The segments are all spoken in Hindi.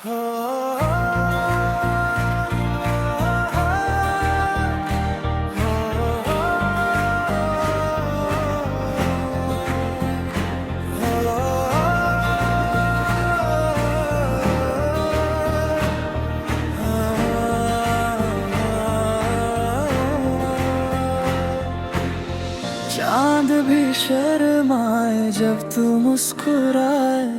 चांद भी शर्माए जब तू मुस्कुराए,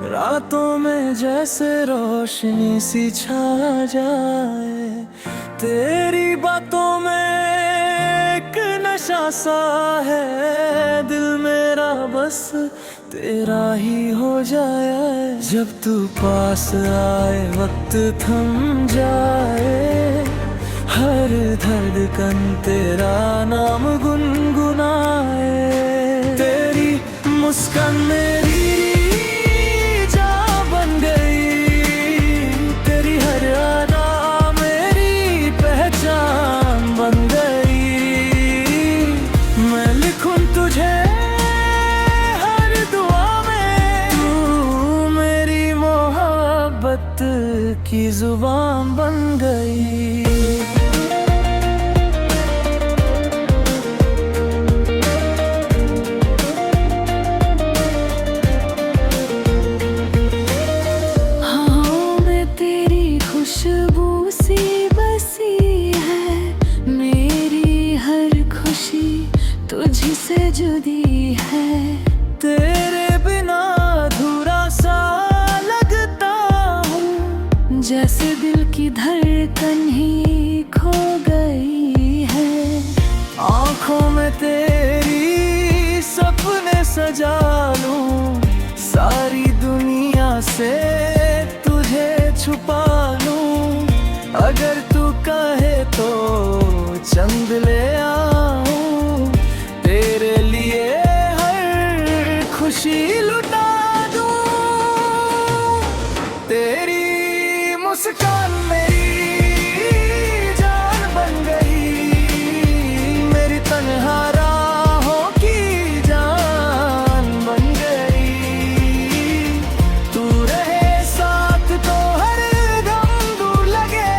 रातों में जैसे रोशनी सी छा जाए। तेरी बातों में एक नशा सा है, दिल मेरा बस तेरा ही हो जाए। जब तू पास आए वक्त थम जाए, हर धड़कन तेरा नाम गुनगुनाए। तेरी मुस्कान मेरी जान बन गई, तेरी हर अदा मेरी पहचान बन गई। मैं लिखूं तुझे हर दुआ में, तू मेरी मोहब्बत की जुबान बन गई। खुशबू सी बसी है मेरी हर खुशी तुझी से जुदी है। तेरे बिना अधूरा सा लगता हूँ, जैसे दिल की धड़कन ही खो गई है। आँखों में तेरी सपने सजा लूं, सारी दुनिया से तुझे छुपा लूं। अगर तू कहे तो चंद ले आऊं, तेरे लिए हर खुशी लुटा दूं। तेरी मुस्कान मेरी जान बन गई, मेरी तन्हा राहों की जान बन गई। तू रहे साथ तो हर दम दूर लगे,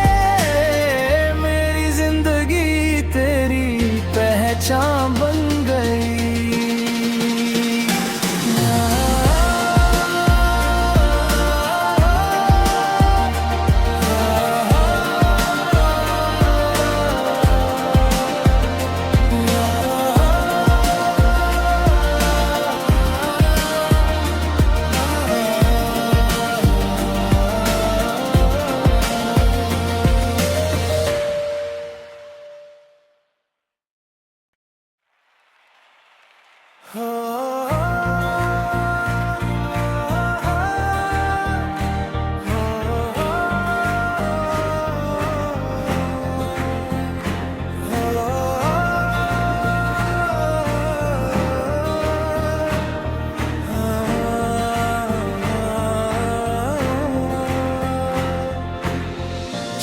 मेरी जिंदगी तेरी पहचान बन गई।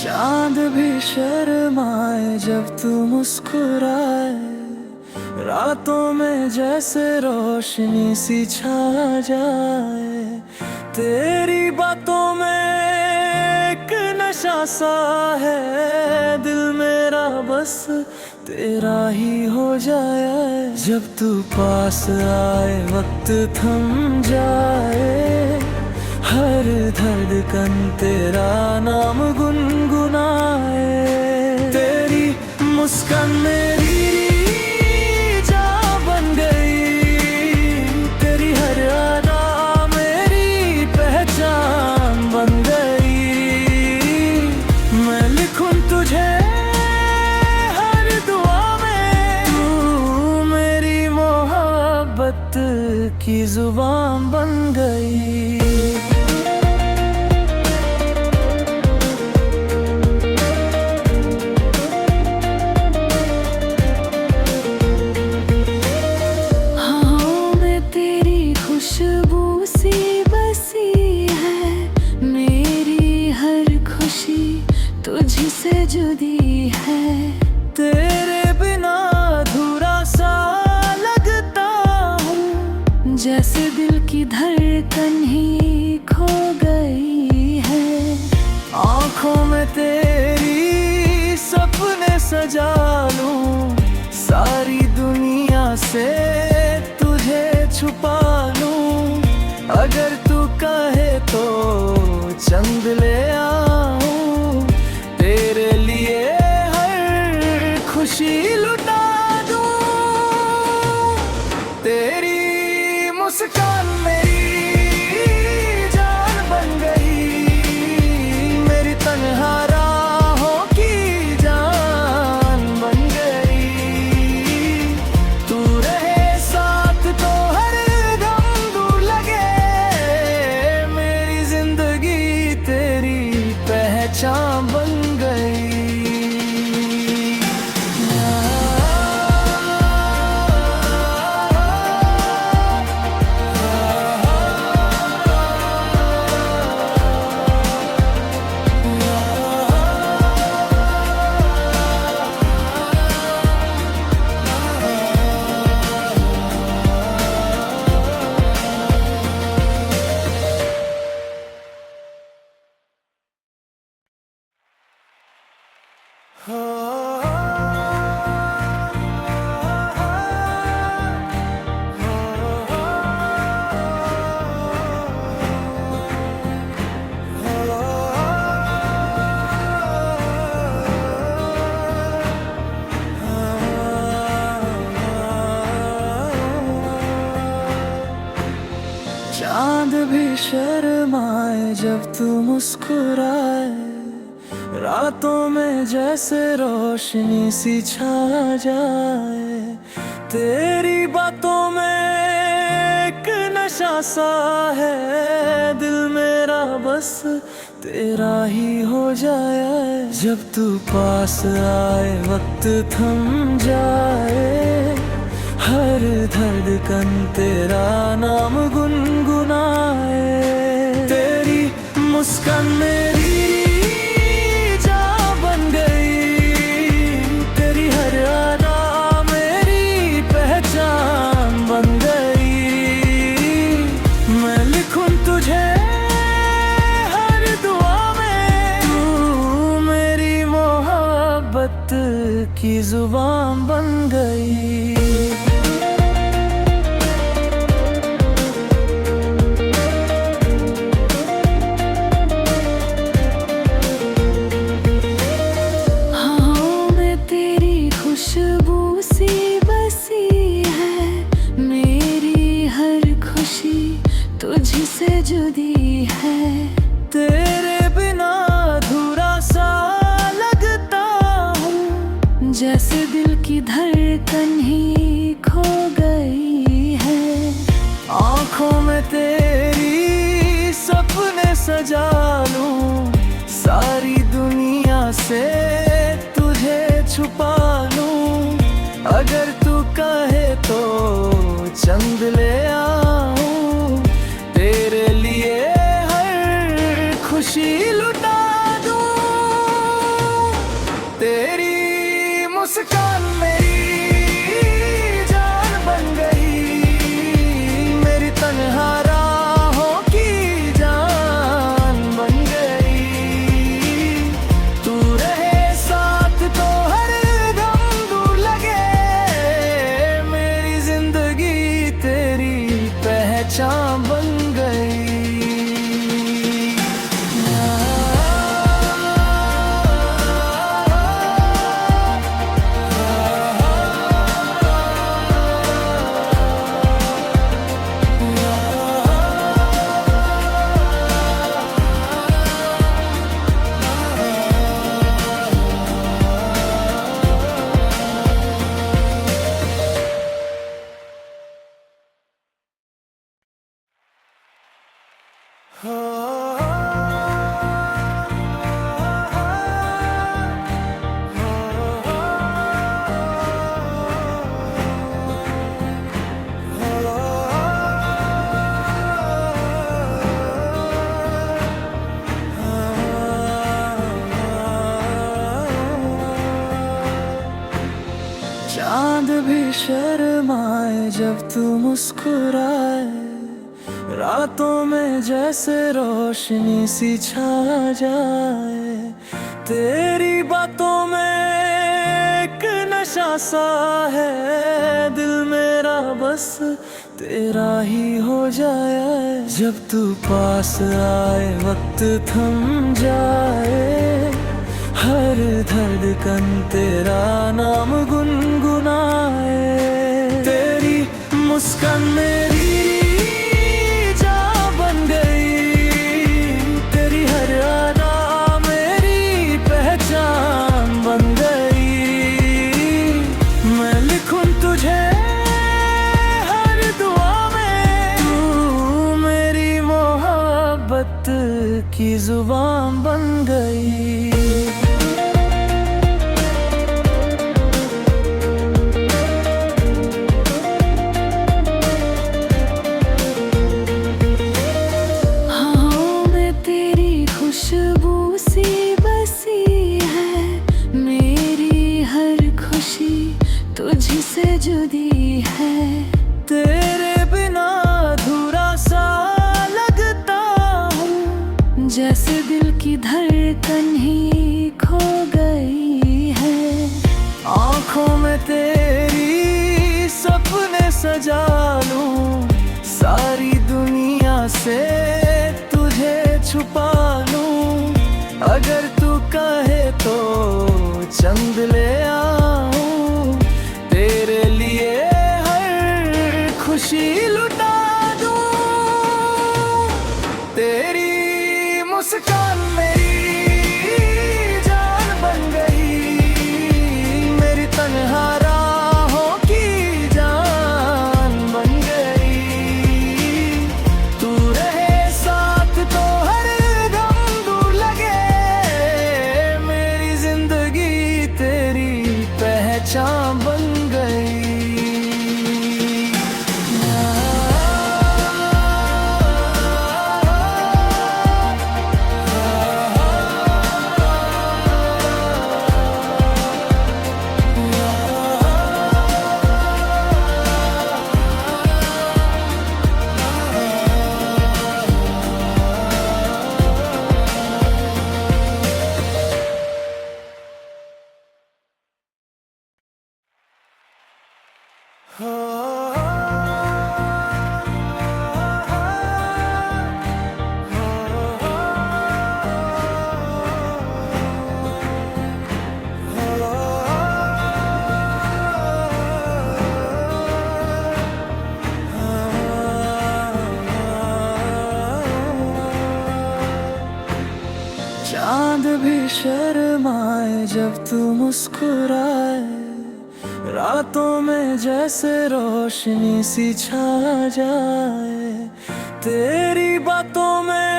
चांद भी शर्माए जब तू मुस्कुराए, रातों में जैसे रोशनी सी छा जाए। तेरी बातों में एक नशा सा है, दिल मेरा बस तेरा ही हो जाए। जब तू पास आए वक्त थम जाए, हर धड़कन तेरा नाम गुनगुनाए। तेरी मुस्कान मेरी जान बन गई, तेरी हर अदा मेरी पहचान बन गई। मैं लिखूं तुझे हर दुआ में, तू मेरी मोहब्बत की जुबान बन गई। खुशबू सी बसी है मेरी हर खुशी तुझी से जुदी है। तेरे बिना अधूरा सा लगता हूँ, जैसे दिल की धड़कन ही खो गई है। से तुझे छुपा लूं, अगर तू कहे तो चंद ले आऊं, तेरे लिए हर खुशी लुटा दूं। तेरी मुस्कान मेरी जान बन गई, मेरी तन्हा राहों की जान बन गई। तू रहे साथ तो हर गम दूर लगे, मेरी जिंदगी तेरी पहचान बन गई। चांद भी शर्माए जब तू मुस्कुराए, रातों में जैसे रोशनी सी छा जाए। तेरी बातों में एक नशा सा है, दिल मेरा बस तेरा ही हो जाए। जब तू पास आए वक्त थम जाए, हर धड़कन तेरा नाम गुनगुनाए। तेरी मुस्कान मेरी जान बन गई, तेरी हर अदा मेरी पहचान बन गई। मैं लिखूं तुझे हर दुआ में, तू मेरी मोहब्बत की जुबान बन गई। खुशबू सी बसी है, मेरी हर खुशी तुझसे जुदी है। तेरे बिना अधूरा सा लगता हूँ, जैसे दिल की धड़कन ही खो गई है। आँखों में तेरी सपने सजा लूं, सारी दुनिया से तुझे छुपा लूं, अगर तू कहे तो चंद ले आऊं, तेरे लिए हर खुशी लुटा दूं। तेरी मुस्कान मेरी जान बन गई, मेरी तन्हा राहों की जान बन गई। तू रहे साथ तो हर गम दूर लगे, मेरी जिंदगी तेरी पहचान बन गई। चांद भी शर्माए जब तू मुस्कुराए, रातों में जैसे रोशनी सी छा जाए। तेरी बातों में एक नशा नशा सा है दिल मेरा, बस तेरा ही हो जाए। जब तू पास आए वक्त थम जाए, हर धड़कन तेरा नाम गुनगुनाए। तेरी मुस्कान मेरी जान बन गई, तेरी हर अदा मेरी पहचान बन गई। मैं लिखूं तुझे हर दुआ में, तू मेरी मोहब्बत की जुबान बन गई। खुशबू सी बसी है मेरी हर खुशी, तुझसे जुदी है। तेरे बिना अधूरा सा लगता हूँ, जैसे दिल की धड़कन ही खो गई है। आँखों में तेरी सपने सजा लूं, सारी दुनिया से तुझे छुपा लूं। अगर तू कहे तो चंद ले आऊं, तेरे लिए हर खुशी लुटा दूं। तेरी मुस्कान मेरी जान बन गई, मेरी तन्हा राहों की जान बन गई। तू रहे साथ तो हर गम दूर लगे, मेरी जिंदगी तेरी पहचान बन गई। चांद भी शर्माए जब तू मुस्कुराए, रातों में जैसे रोशनी सी छा जाए। तेरी बातों में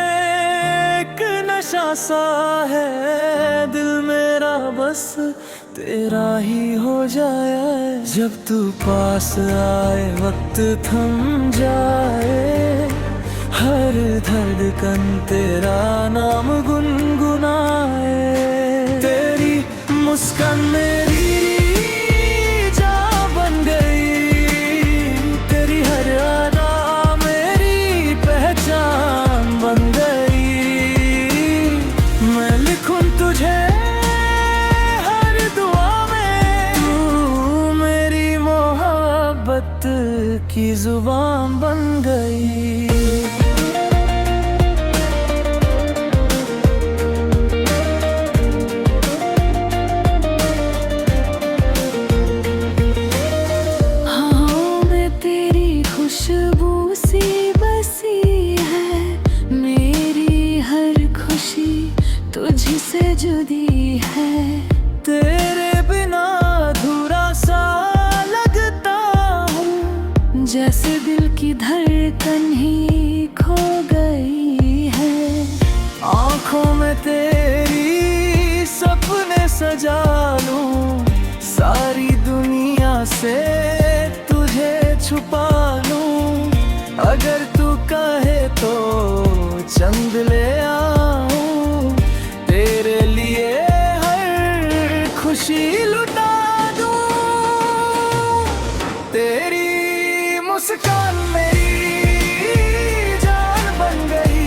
एक नशा सा है दिल मेरा, बस तेरा ही हो जाए। जब तू पास आए वक्त थम जाए, हर धड़कन तेरा नाम गुनगुनाए। तेरी मुस्कान मेरी जान बन गई, तेरी हर अदा मेरी पहचान बन गई। मैं लिखूं तुझे हर दुआ में, तू मेरी मोहब्बत की जुबान बन गई। खुशबू सी बसी है मेरी हर खुशी, तुझसे जुदी है। तेरे बिना अधूरा सा लगता हूँ, जैसे दिल की धड़कन ही खो गई है। आँखों में तेरी सपने सजा लूं, सारी दुनिया से तुझे छुपा लूं। अगर तू कहे तो चंद ले आऊं, तेरे लिए हर खुशी लुटा दूं। तेरी मुस्कान मेरी जान बन गई,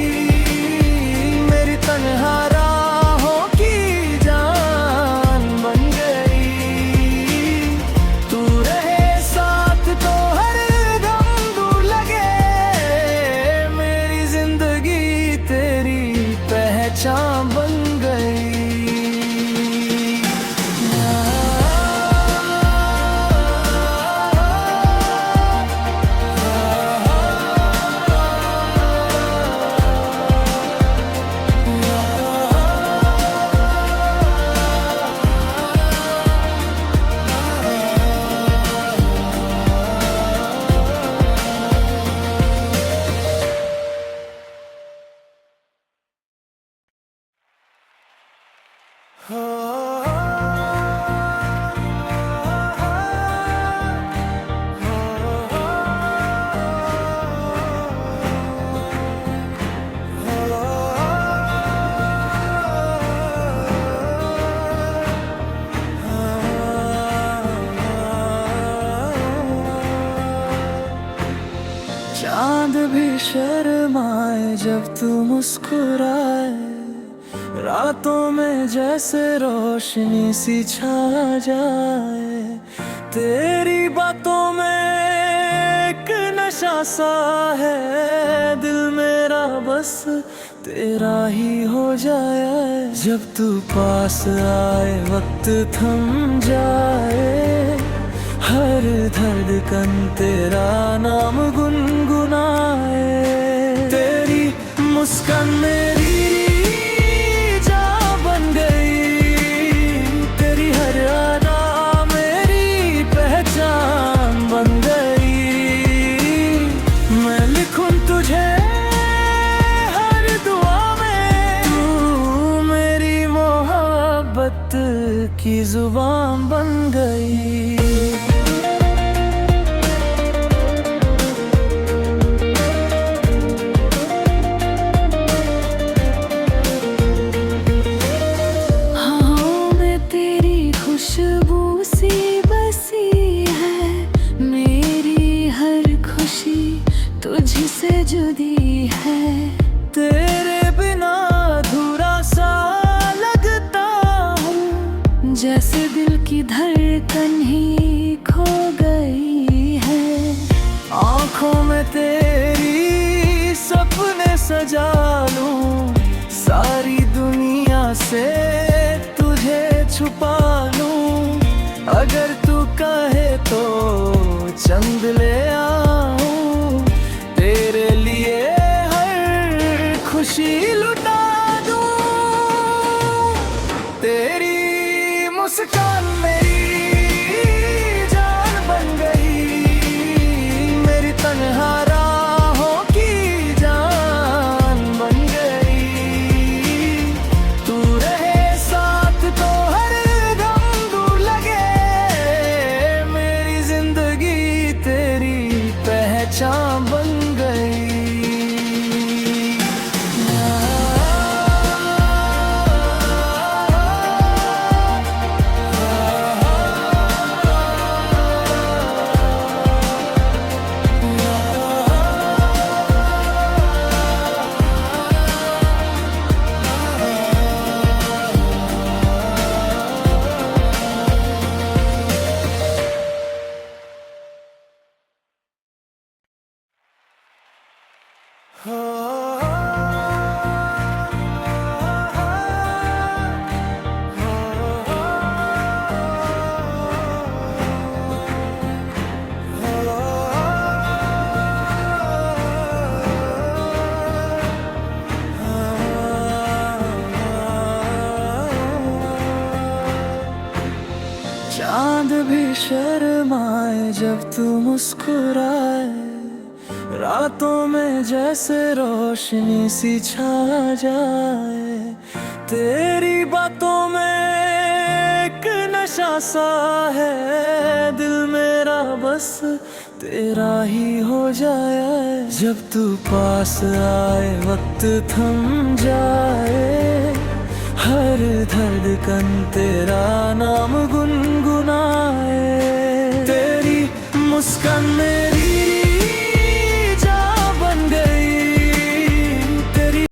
मेरी तन्हा राहों की जान बन गई। चांद भी शर्माए जब तू मुस्कुराए, रातों में जैसे रोशनी सी छा जाए। तेरी बातों में एक नशा सा है, दिल मेरा बस तेरा ही हो जाए। जब तू पास आए वक्त थम जाए, हर धड़कन तेरा नाम गुनगुनाए। तेरी मुस्कान मेरी जान बन गई, तेरी हर अदा मेरी पहचान बन गई। मैं लिखूं तुझे हर दुआ में, तू मेरी मोहब्बत की जुबान बन गई। खुशबू सी बसी है मेरी हर खुशी तुझसे जुदी है। तेरे बिना अधूरा सा लगता हूँ, जैसे दिल की धड़कन ही खो गई है। आँखों में तेरी सपने सजा लूं, सारी दुनिया से तुझे छुपा लूं। अगर तू कहे तो चंद ले आऊं, तेरे लिए हर खुशी लुटा दूं। तेरी मुस्कान मेरी जान बन गई, मेरी तन्हा राहों की जान बन गई। तू रहे साथ तो हर दम दूर लगे, मेरी जिंदगी तेरी पहचान बन गई। चांद भी शर्माए जब तू मुस्कुराए, रातों में जैसे रोशनी सी छा जाए। तेरी बातों में एक नशा सा है, दिल मेरा बस तेरा ही हो जाए। जब तू पास आए वक्त थम जाए, हर धड़कन तेरा नाम गुनगुनाए। तेरी मुस्कान मेरी